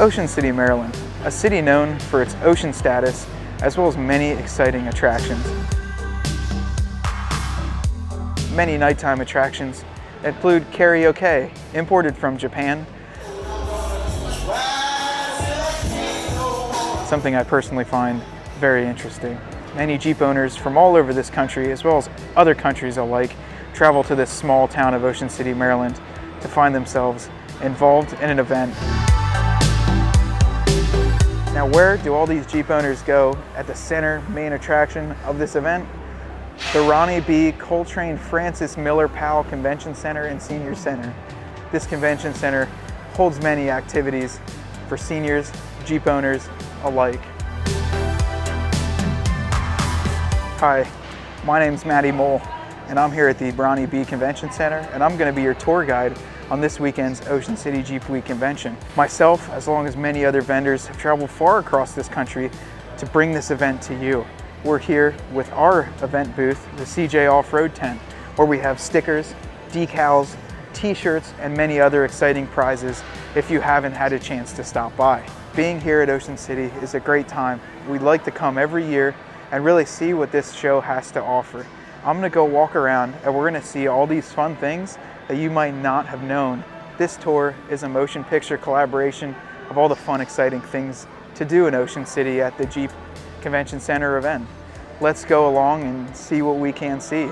Ocean City, Maryland, a city known for its ocean status as well as many exciting attractions. Many nighttime attractions include karaoke, imported from Japan, something I personally find very interesting. Many Jeep owners from all over this country, as well as other countries alike, travel to this small town of Ocean City, Maryland to find themselves involved in an event. Now, where do all these Jeep owners go at the center main attraction of this event? The Ronnie B. Coltrane Francis Miller Powell Convention Center and Senior Center. This convention center holds many activities for seniors, Jeep owners alike. Hi, my name's Matty Mole, and I'm here at the Ronnie B. Convention Center, and I'm going to be your tour guide on this weekend's Ocean City Jeep Week convention. Myself, as long as many other vendors, have traveled far across this country to bring this event to you. We're here with our event booth, the CJ Off-Road Tent, where we have stickers, decals, t-shirts, and many other exciting prizes if you haven't had a chance to stop by. Being here at Ocean City is a great time. We'd like to come every year and really see what this show has to offer. I'm gonna go walk around and we're gonna see all these fun things that you might not have known. This tour is a motion picture collaboration of all the fun, exciting things to do in Ocean City at the Jeep Convention Center event. Let's go along and see what we can see.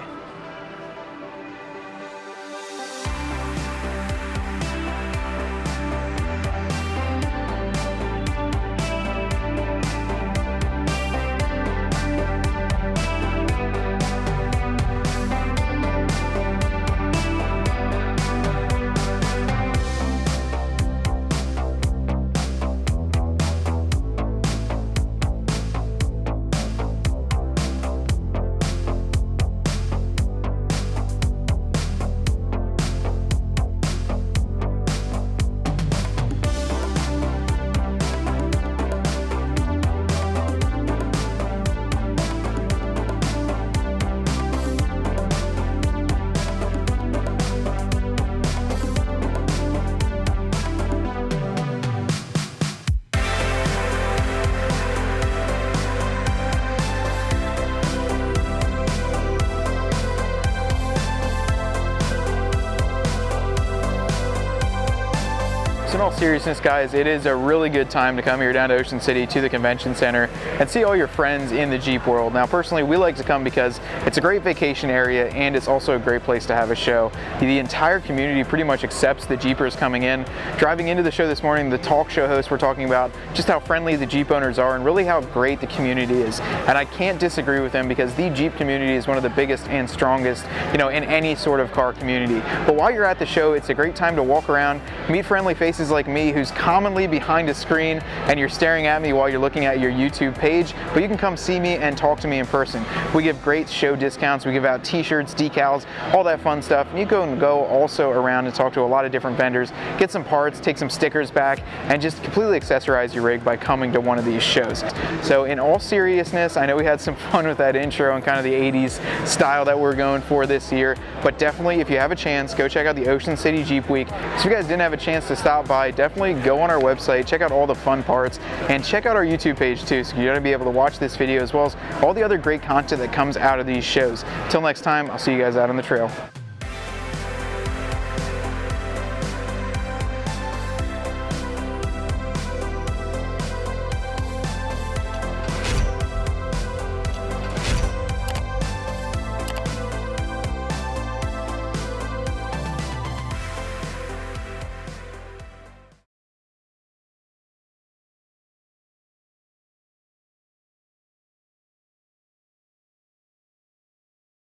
So in all seriousness, guys, it is a really good time to come here down to Ocean City to the convention center and see all your friends in the Jeep world. Now, personally, we like to come because it's a great vacation area and it's also a great place to have a show. The entire community pretty much accepts the Jeepers coming in. Driving into the show this morning, the talk show hosts were talking about just how friendly the Jeep owners are and really how great the community is. And I can't disagree with them because the Jeep community is one of the biggest and strongest, in any sort of car community. But while you're at the show, it's a great time to walk around, meet friendly faces like me who's commonly behind a screen and you're staring at me while you're looking at your YouTube page, but you can come see me and talk to me in person. We give great show discounts, we give out t-shirts, decals, all that fun stuff. And you can go also around and talk to a lot of different vendors, get some parts, take some stickers back, and just completely accessorize your rig by coming to one of these shows. So in all seriousness, I know we had some fun with that intro and kind of the 80s style that we're going for this year, but definitely if you have a chance, go check out the Ocean City Jeep Week. So if you guys didn't have a chance to stop by, definitely go on our website, check out all the fun parts, and check out our YouTube page too, so you're going to be able to watch this video as well as all the other great content that comes out of these shows. Until next time, I'll see you guys out on the trail.